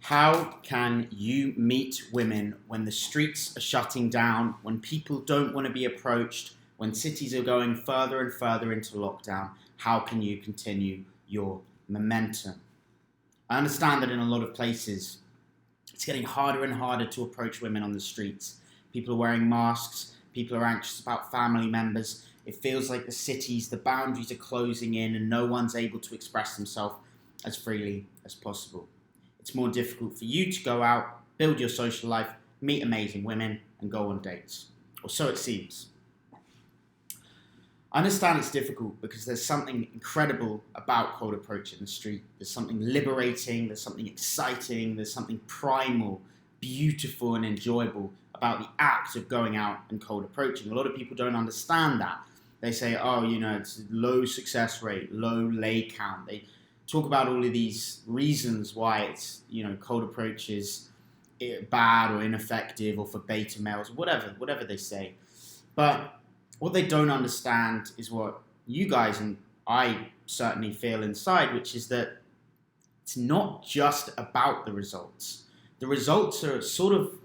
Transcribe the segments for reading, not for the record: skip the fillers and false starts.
How can you meet women when the streets are shutting down, when people don't want to be approached, when cities are going further and further into lockdown? How can you continue your momentum? I understand that in a lot of places, it's getting harder and harder to approach women on the streets. People are wearing masks, people are anxious about family members. It feels like the cities, the boundaries are closing in, and no one's able to express themselves as freely as possible. It's more difficult for you to go out, build your social life, meet amazing women, and go on dates. Or so it seems. I understand it's difficult because there's something incredible about cold approach in the street. There's something liberating, there's something exciting, there's something primal, beautiful, and enjoyable about the act of going out and cold approaching. A lot of people don't understand that. They say, oh, it's low success rate, low lay count. They talk about all of these reasons why it's, cold approach is bad or ineffective or for beta males, whatever they say. But what they don't understand is what you guys and I certainly feel inside, which is that it's not just about the results. The results are sort of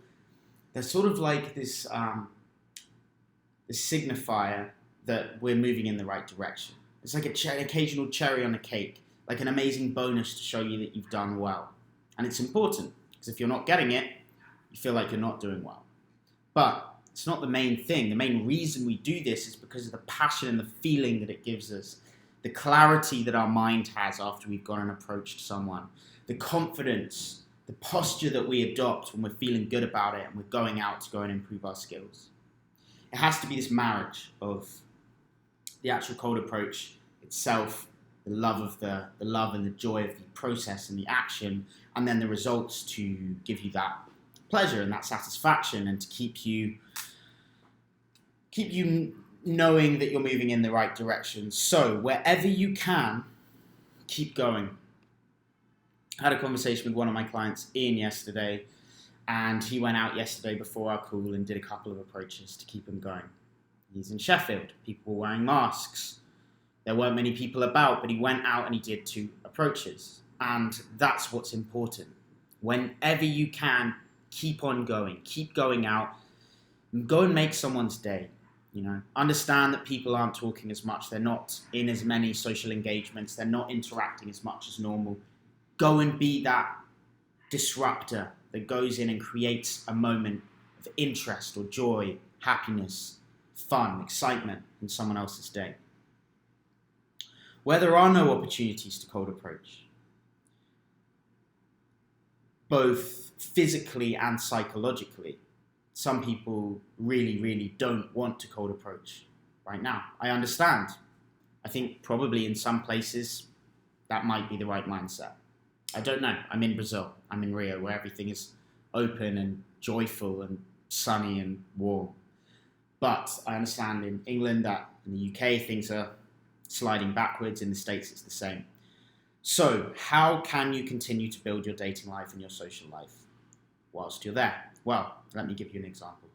like this signifier that we're moving in the right direction. It's like an occasional cherry on a cake, like an amazing bonus to show you that you've done well. And it's important, because if you're not getting it, you feel like you're not doing well. But it's not the main thing. The main reason we do this is because of the passion and the feeling that it gives us, the clarity that our mind has after we've gone and approached someone, the confidence, the posture that we adopt when we're feeling good about it and we're going out to go and improve our skills. It has to be this marriage of the actual cold approach itself, the love and the joy of the process and the action, and then the results to give you that pleasure and that satisfaction, and to keep you knowing that you're moving in the right direction. So wherever you can, keep going. I had a conversation with one of my clients, Ian, yesterday, and he went out yesterday before our call and did a couple of approaches to keep him going. He's in Sheffield. People were wearing masks. There weren't many people about, but he went out and he did 2 approaches. And that's what's important. Whenever you can, keep on going. Keep going out. Go and make someone's day. Understand that people aren't talking as much. They're not in as many social engagements. They're not interacting as much as normal. Go and be that disruptor that goes in and creates a moment of interest or joy, happiness, fun, excitement in someone else's day. Where there are no opportunities to cold approach, both physically and psychologically, some people really, really don't want to cold approach right now. I understand. I think probably in some places that might be the right mindset. I don't know. I'm in Brazil. I'm in Rio, where everything is open and joyful and sunny and warm. But I understand in England that in the UK things are sliding backwards. In the States it's the same. So how can you continue to build your dating life and your social life whilst you're there? Well, let me give you an example.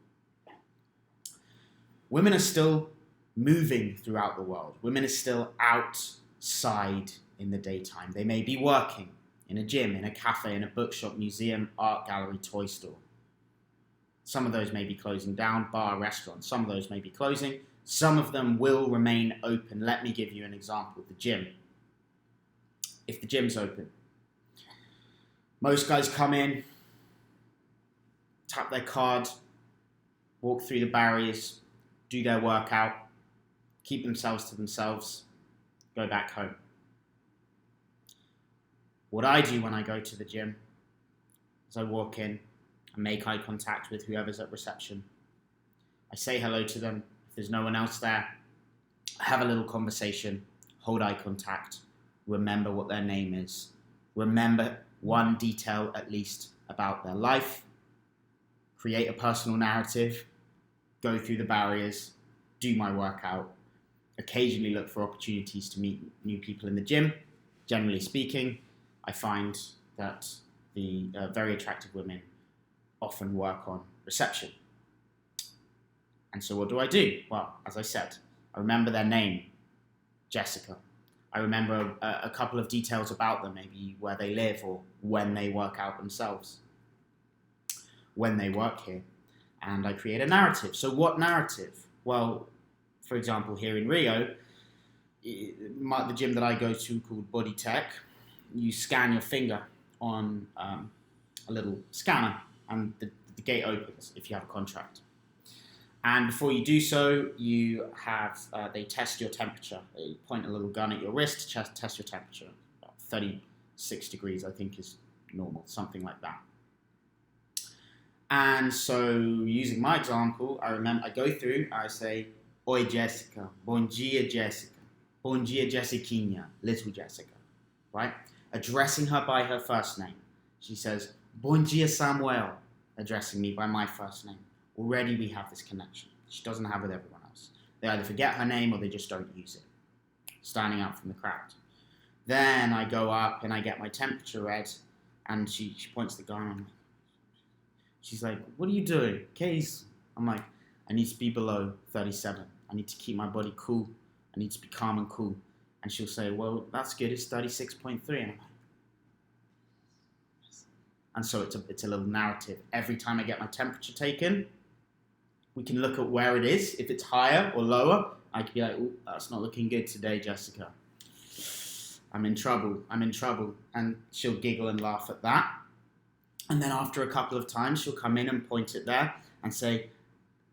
Women are still moving throughout the world. Women are still outside in the daytime. They may be working in a gym, in a cafe, in a bookshop, museum, art gallery, toy store. Some of those may be closing down, bar, restaurants. Some of those may be closing. Some of them will remain open. Let me give you an example. The gym. If the gym's open, most guys come in, tap their card, walk through the barriers, do their workout, keep themselves to themselves, go back home. What I do when I go to the gym is I walk in, I make eye contact with whoever's at reception. I say hello to them. If there's no one else there, I have a little conversation, hold eye contact, remember what their name is, remember one detail at least about their life, create a personal narrative, go through the barriers, do my workout, occasionally look for opportunities to meet new people in the gym. Generally speaking, I find that the very attractive women often work on reception. And so what do? Well, as I said, I remember their name, Jessica. I remember a couple of details about them, maybe where they live or when they work out themselves, when they work here. And I create a narrative. So what narrative? Well, for example, here in Rio, the gym that I go to called Body Tech, you scan your finger on a little scanner and the gate opens if you have a contract. And before you do so, you have, they test your temperature. They point a little gun at your wrist to test your temperature. About 36 degrees, I think, is normal, something like that. And so, using my example, I go through, I say, Oi, Jessica. Bom dia, Jessica. Bom dia, Jessiquinha. Little Jessica. Right? Addressing her by her first name. She says, Bom dia, Samuel. Addressing me by my first name. Already we have this connection. She doesn't have with everyone else. They either forget her name or they just don't use it. Standing out from the crowd. Then I go up and I get my temperature read, and she points the gun on me. She's like, what are you doing? Case. I'm like, I need to be below 37. I need to keep my body cool. I need to be calm and cool. And she'll say, well, that's good. It's 36.3. And I'm like, and so it's a little narrative. Every time I get my temperature taken, we can look at where it is. If it's higher or lower, I could be like, oh, that's not looking good today, Jessica. I'm in trouble. And she'll giggle and laugh at that. And then after a couple of times, she'll come in and point it there and say,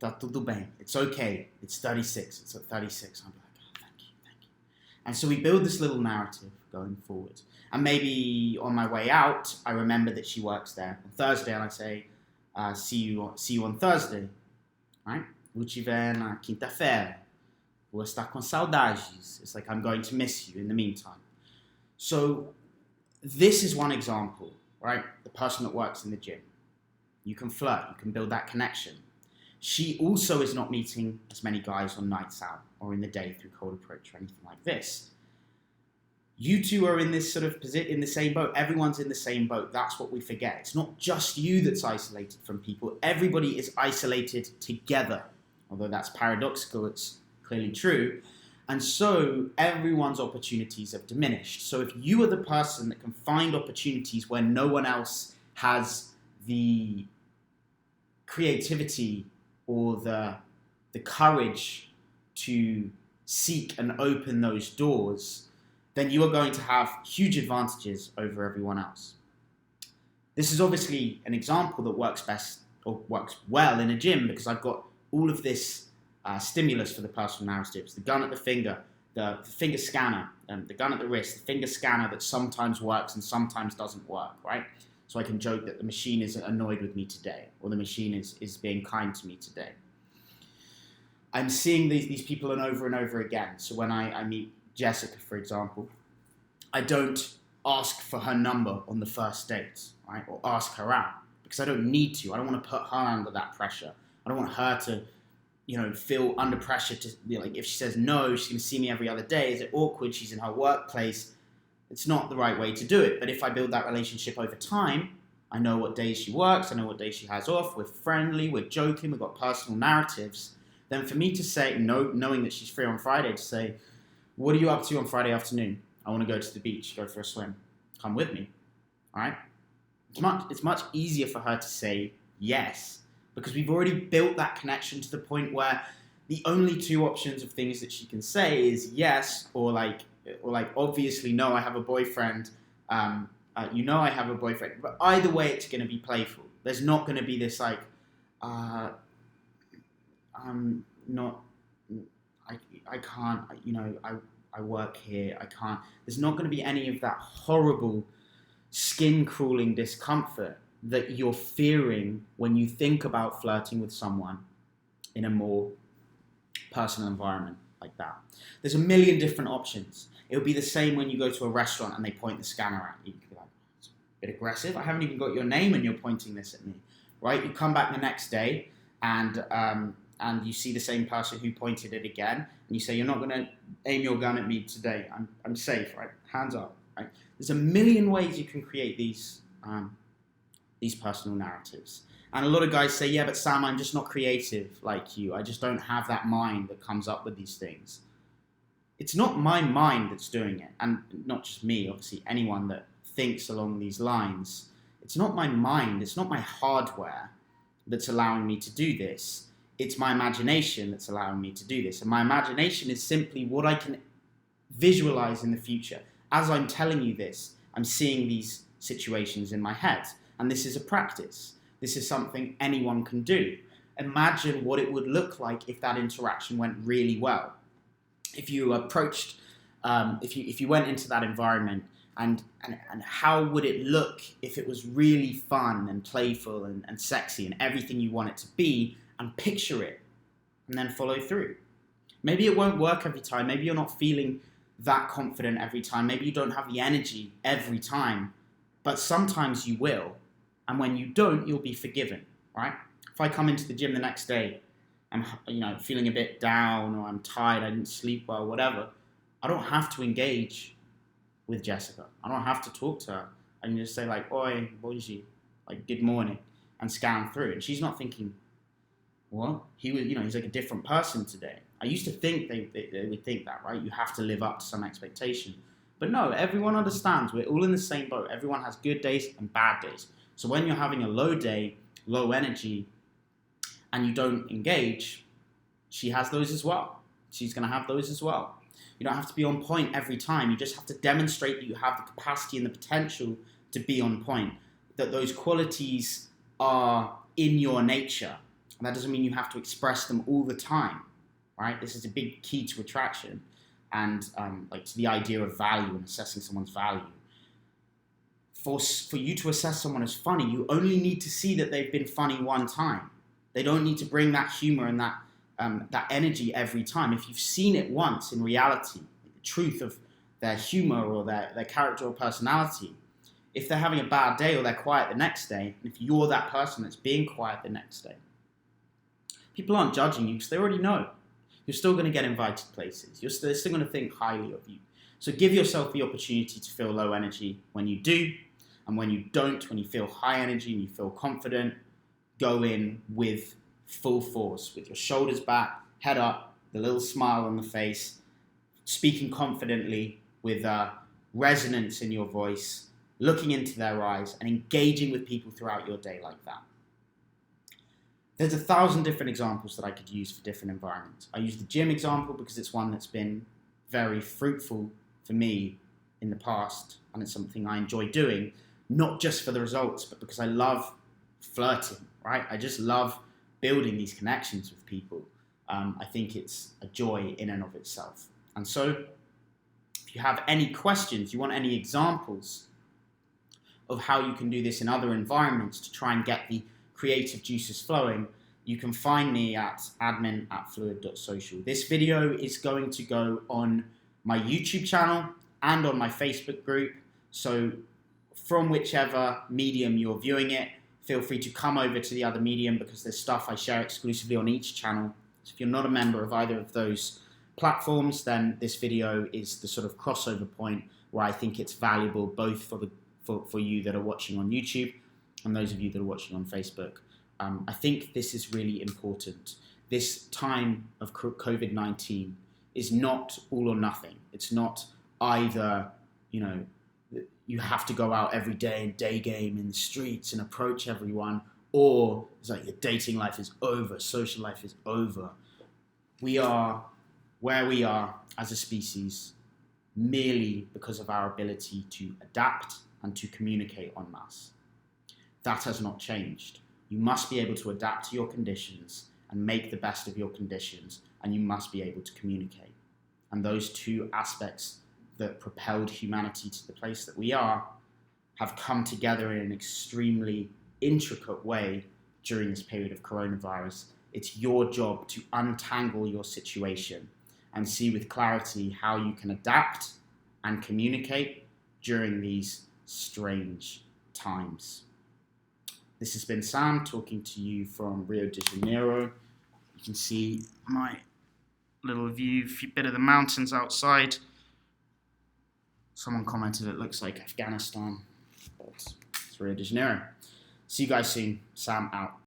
tá tudo bem. It's okay. It's 36. It's at 36. I'm like, oh, thank you. And so we build this little narrative going forward. And maybe on my way out, I remember that she works there on Thursday, and I say, see you on Thursday, right? Vou te ver na quinta-feira. Vou estar com saudades. It's like I'm going to miss you in the meantime. So this is one example, right? The person that works in the gym. You can flirt. You can build that connection. She also is not meeting as many guys on nights out or in the day through cold approach or anything like this. You two are in this sort of in the same boat. Everyone's in the same boat. That's what we forget. It's not just you that's isolated from people. Everybody is isolated together. Although that's paradoxical, it's clearly true. And so everyone's opportunities have diminished. So if you are the person that can find opportunities where no one else has the creativity or the courage to seek and open those doors, then you are going to have huge advantages over everyone else. This is obviously an example that works best or works well in a gym because I've got all of this stimulus for the personal narratives, the gun at the finger, the finger scanner, the gun at the wrist, the finger scanner that sometimes works and sometimes doesn't work, right? So I can joke that the machine is annoyed with me today, or the machine is being kind to me today. I'm seeing these people over and over again. So when I meet Jessica, for example, I don't ask for her number on the first date, right? Or ask her out, because I don't need to. I don't want to put her under that pressure. I don't want her to, feel under pressure to, like, if she says no, she's going to see me every other day. Is it awkward? She's in her workplace. It's not the right way to do it. But if I build that relationship over time, I know what days she works, I know what days she has off, we're friendly, we're joking, we've got personal narratives, then for me to say, no, knowing that she's free on Friday, to say, what are you up to on Friday afternoon? I want to go to the beach, go for a swim. Come with me, all right? It's much easier for her to say yes, because we've already built that connection to the point where the only two options of things that she can say is yes, or like obviously, no, I have a boyfriend, I have a boyfriend. But either way, it's going to be playful. There's not going to be this like, I can't, I work here, I can't. There's not going to be any of that horrible skin-crawling discomfort that you're fearing when you think about flirting with someone in a more personal environment like that. There's a million different options. It would be the same when you go to a restaurant and they point the scanner at you. You could be like, it's a bit aggressive. I haven't even got your name and you're pointing this at me, right? You come back the next day and you see the same person who pointed it again, and you say, you're not going to aim your gun at me today. I'm safe, right? Hands up, right? There's a million ways you can create these personal narratives. And a lot of guys say, yeah, but Sam, I'm just not creative like you. I just don't have that mind that comes up with these things. it's not my mind that's doing it, and not just me, obviously anyone that thinks along these lines. It's not my mind, it's not my hardware that's allowing me to do this. It's my imagination that's allowing me to do this. And my imagination is simply what I can visualize in the future. As I'm telling you this, I'm seeing these situations in my head. And this is a practice. This is something anyone can do. Imagine what it would look like if that interaction went really well. If you approached, if you went into that environment, and how would it look if it was really fun and playful and sexy and everything you want it to be, and picture it and then follow through. Maybe it won't work every time. Maybe you're not feeling that confident every time. Maybe you don't have the energy every time, but sometimes you will. And when you don't, you'll be forgiven, right? If I come into the gym the next day, I'm feeling a bit down, or I'm tired, I didn't sleep well, whatever, I don't have to engage with Jessica. I don't have to talk to her. I can just say like, "Oi, bonjour," like good morning, and scan through. And she's not thinking, "What? He was, he's like a different person today." I used to think they would think that, right? You have to live up to some expectation. But no, everyone understands we're all in the same boat. Everyone has good days and bad days. So when you're having a low day, low energy, and you don't engage, she has those as well. She's going to have those as well. You don't have to be on point every time. You just have to demonstrate that you have the capacity and the potential to be on point, that those qualities are in your nature. And that doesn't mean you have to express them all the time, right? This is a big key to attraction and to the idea of value and assessing someone's value. For you to assess someone as funny, you only need to see that they've been funny one time. They don't need to bring that humor and that energy every time. If you've seen it once in reality, the truth of their humor or their character or personality, if they're having a bad day or they're quiet the next day, and if you're that person that's being quiet the next day, people aren't judging you because they already know. You're still going to get invited places. They're still going to think highly of you. So give yourself the opportunity to feel low energy when you do, and when you don't, when you feel high energy and you feel confident, go in with full force, with your shoulders back, head up, the little smile on the face, speaking confidently with resonance in your voice, looking into their eyes and engaging with people throughout your day like that. There's 1,000 different examples that I could use for different environments. I use the gym example because it's one that's been very fruitful for me in the past, and it's something I enjoy doing, not just for the results, but because I love flirting, right? I just love building these connections with people. I think it's a joy in and of itself. And so if you have any questions, you want any examples of how you can do this in other environments to try and get the creative juices flowing, you can find me at admin@fluid.social. This video is going to go on my YouTube channel and on my Facebook group. So from whichever medium you're viewing it, feel free to come over to the other medium because there's stuff I share exclusively on each channel. So if you're not a member of either of those platforms, then this video is the sort of crossover point where I think it's valuable both for you that are watching on YouTube and those of you that are watching on Facebook. I think this is really important. This time of COVID-19 is not all or nothing. It's not either, you have to go out every day and day game in the streets and approach everyone, or it's like your dating life is over, social life is over. We are where we are as a species merely because of our ability to adapt and to communicate en masse. That has not changed. You must be able to adapt to your conditions and make the best of your conditions, and you must be able to communicate. And those two aspects that propelled humanity to the place that we are have come together in an extremely intricate way during this period of coronavirus. It's your job to untangle your situation and see with clarity how you can adapt and communicate during these strange times. This has been Sam talking to you from Rio de Janeiro. You can see my little view, bit of the mountains outside. Someone commented it looks like Afghanistan, but it's Rio de Janeiro. See you guys soon. Sam out.